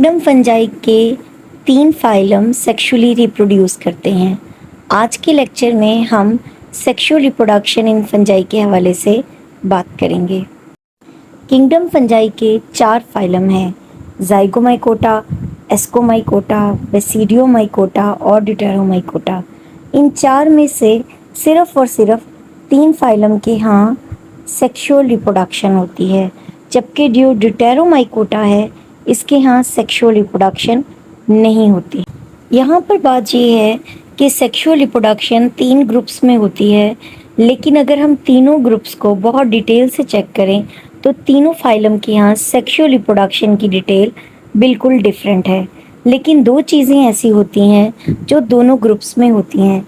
Kingdom fungi के 3 phylum sexually reproduce करते हैं। आज के लेक्चर में हम सेक्सुअल रिप्रोडक्शन इन फंजाई के हवाले से बात करेंगे। किंगडम फंजाई के 4 फाइलम हैं, ज़ाइगोमाइकोटा, एस्कोमाइकोटा, बेसिडियोमाइकोटा और ड्यूटेरोमाइकोटा। इन 4 में से सिर्फ और सिर्फ 3 फाइलम के यहाँ सेक्सुअल रिप्रोडक्शन होती है, जबकि जो ड्यूटेरोमाइकोटा है इसके यहाँ सेक्सुअल रिप्रोडक्शन नहीं होती। यहाँ पर बात ये है कि सेक्सुअल रिप्रोडक्शन 3 ग्रुप्स में होती है, लेकिन अगर हम तीनों ग्रुप्स को बहुत डिटेल से चेक करें तो तीनों फाइलम के यहाँ सेक्सुअल रिप्रोडक्शन की डिटेल बिल्कुल डिफरेंट है। लेकिन 2 चीज़ें ऐसी होती हैं जो दोनों ग्रुप्स में होती हैं।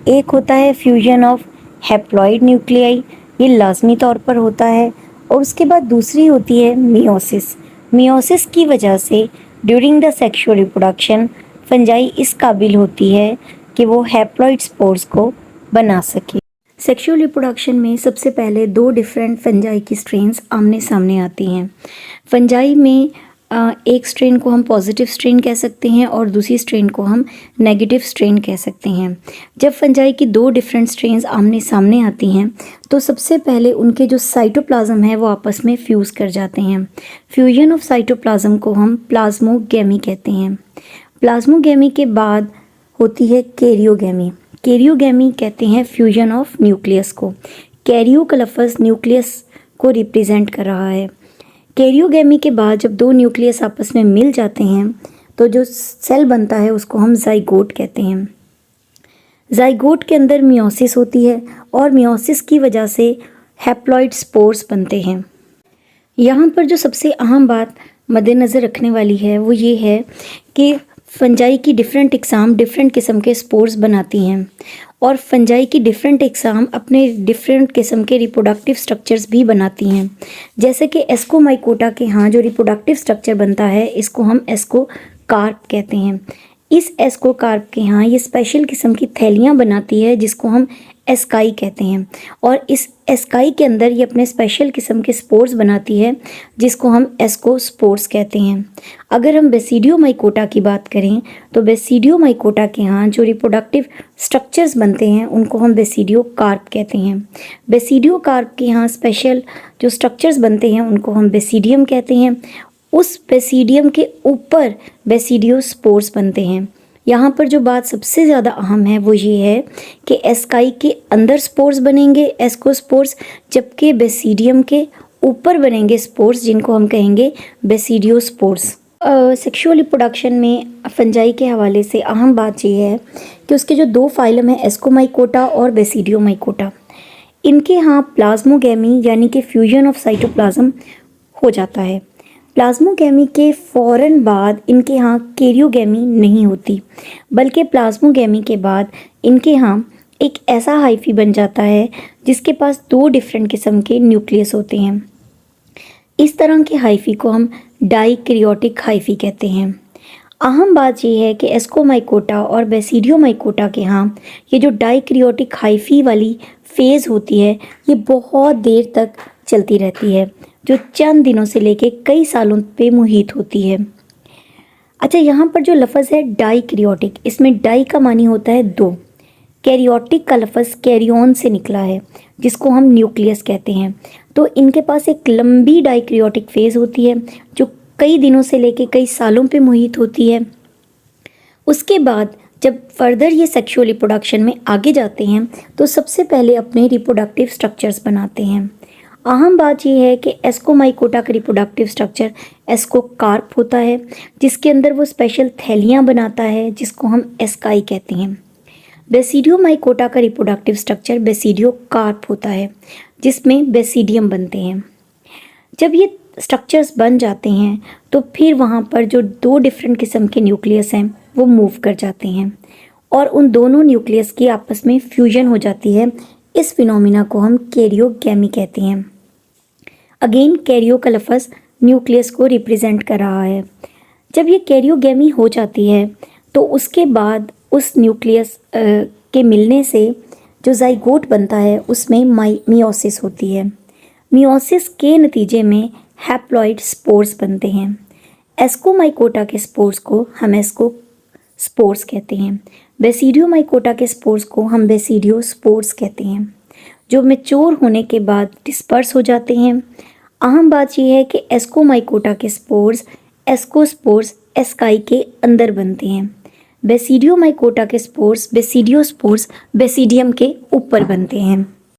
एक होता है फ्यूजन ऑफ हैप्लॉइड न्यूक्लियाई, ये लाजमी तौर पर होता है, और उसके बाद दूसरी होती है मियोसिस। मियोसिस की वजह से during the sexual reproduction fungi इस काबिल होती है कि वो हैप्लॉइड स्पोर्स को बना सके। सेक्सुअल रिप्रोडक्शन में सबसे पहले 2 डिफरेंट फंजाई की स्ट्रेन्स आमने सामने आती हैं। फंजाई में एक स्ट्रेन को हम पॉजिटिव स्ट्रेन कह सकते हैं और दूसरी स्ट्रेन को हम नेगेटिव स्ट्रेन कह सकते हैं। जब फंजाई की 2 डिफरेंट स्ट्रेन्स आमने सामने आती हैं तो सबसे पहले उनके जो साइटोप्लाज्म है वो आपस में फ्यूज़ कर जाते हैं। फ्यूजन ऑफ साइटोप्लाज्म को हम प्लाज्मोगैमी कहते हैं। प्लाज्मोगैमी के बाद होती है कैरियोगैमी। कैरियोगैमी कहते हैं फ्यूजन ऑफ न्यूक्लियस को। कैरियो का लफ्ज़ न्यूक्लियस को रिप्रेजेंट कर रहा है। कैरियोगैमी के बाद जब 2 न्यूक्लियस आपस में मिल जाते हैं तो जो सेल बनता है उसको हम ज़ाइगोट कहते हैं। ज़ाइगोट के अंदर मियोसिस होती है और मियोसिस की वजह से हैप्लॉइड स्पोर्स बनते हैं। यहाँ पर जो सबसे अहम बात मद्देनज़र रखने वाली है वो ये है कि फंजाई की डिफरेंट इकसाम डिफरेंट किस्म के स्पोर्स बनाती हैं और फंजाई की डिफरेंट इकसाम अपने डिफरेंट किस्म के रिप्रोडक्टिव स्ट्रक्चर्स भी बनाती हैं। जैसे कि एस्कोमाइकोटा के यहाँ जो रिप्रोडक्टिव स्ट्रक्चर बनता है इसको हम एस्कोकार्प कहते हैं। इस एस्कोकार्प के यहाँ ये स्पेशल किस्म की थैलियाँ बनाती है जिसको हम एस्काई कहते हैं, और इस एस्काई के अंदर ये अपने स्पेशल किस्म के स्पोर्स बनाती है जिसको हम एस्कोस्पोर्स कहते हैं। अगर हम बेसिडियोमाइकोटा की बात करें तो बेसिडियोमाइकोटा के यहाँ जो रिप्रोडक्टिव स्ट्रक्चर्स बनते हैं उनको हम बेसिडियोकार्प कहते हैं। बेसिडियोकार्प के यहाँ स्पेशल जो स्ट्रक्चर्स बनते हैं उनको हम बेसिडियम कहते हैं। उस बेसिडियम के ऊपर बेसिडियोस्पोर्स बनते हैं। यहाँ पर जो बात सबसे ज़्यादा अहम है वो ये है कि एस्काई के अंदर स्पोर्स बनेंगे एस्कोस्पोर्स, जबकि बेसिडियम के ऊपर बनेंगे स्पोर्स जिनको हम कहेंगे बेसिडियोस्पोर्स। सेक्सुअल रिप्रोडक्शन में फंजाई के हवाले से अहम बात ये है कि उसके जो 2 फाइलम हैं एस्कोमाइकोटा और बेसिडियोमाइकोटा, इनके यहाँ प्लाज्मोगैमी यानी कि फ्यूजन ऑफ साइटोप्लाज्म हो जाता है। प्लाज्मोगैमी के फ़ौरन बाद इनके यहाँ कैरियोगैमी नहीं होती, बल्कि प्लाज्मोगैमी के बाद इनके यहाँ एक ऐसा हाइफी बन जाता है जिसके पास 2 डिफरेंट किस्म के न्यूक्लियस होते हैं। इस तरह के हाइफी को हम डाइकैरियोटिक हाइफी कहते हैं। अहम बात यह है कि एस्कोमाइकोटा और बेसिडियोमाइकोटा के यहाँ ये जो डाइकैरियोटिक हाइफी वाली फेज़ होती है ये बहुत देर तक चलती रहती है, जो चंद दिनों से लेके कई सालों पे मुहित होती है। अच्छा, यहाँ पर जो लफ्ज़ है डाइकैरियोटिक, इसमें डाई का मानी होता है 2। कैरियोटिक का लफ्ज़ कैरियन से निकला है जिसको हम न्यूक्लियस कहते हैं। तो इनके पास एक लंबी डाइकैरियोटिक फेज़ होती है जो कई दिनों से लेके कई सालों पे मुहित होती है। उसके बाद जब फर्दर ये सेक्सुअल रिप्रोडक्शन में आगे जाते हैं तो सबसे पहले अपने रिप्रोडक्टिव स्ट्रक्चर्स बनाते हैं। अहम बात यह है कि एस्कोमाइकोटा का रिप्रोडक्टिव स्ट्रक्चर एस्कोकार्प होता है जिसके अंदर वो स्पेशल थैलियाँ बनाता है जिसको हम एस्काई कहते हैं। बेसिडियोमाइकोटा का रिप्रोडक्टिव स्ट्रक्चर बेसिडियोकार्प होता है जिसमें बेसिडियम बनते हैं। जब ये स्ट्रक्चर्स बन जाते हैं तो फिर वहाँ पर जो 2 डिफरेंट किस्म के न्यूक्लियस हैं वो मूव कर जाते हैं और उन दोनों न्यूक्लियस की आपस में फ्यूजन हो जाती है। इस फिनोमिना को हम कैरियोगैमी कहते हैं। अगेन कैरियो का लफ्ज़ न्यूक्लियस को रिप्रेजेंट कर रहा है। जब ये कैरियोगैमी हो जाती है तो उसके बाद उस न्यूक्लियस के मिलने से जो ज़ाइगोट बनता है उसमें मियोसिस होती है। मियोसिस के नतीजे में हैप्लॉइड स्पोर्स बनते हैं। एस्कोमाइकोटा के स्पोर्स को हम एस्को स्पोर्स कहते हैं। बेसिडियोमाइकोटा के स्पोर्स को हम बेसिडियो स्पोर्स कहते हैं, जो मैच्योर होने के बाद डिस्पर्स हो जाते हैं। अहम बात यह है कि एस्कोमाइकोटा के स्पोर्स एस्कोस्पोर्स एस्काई के अंदर बनते हैं। बेसिडियोमाइकोटा के स्पोर्स बेसिडियोस्पोर्स बेसिडियम के ऊपर बनते हैं।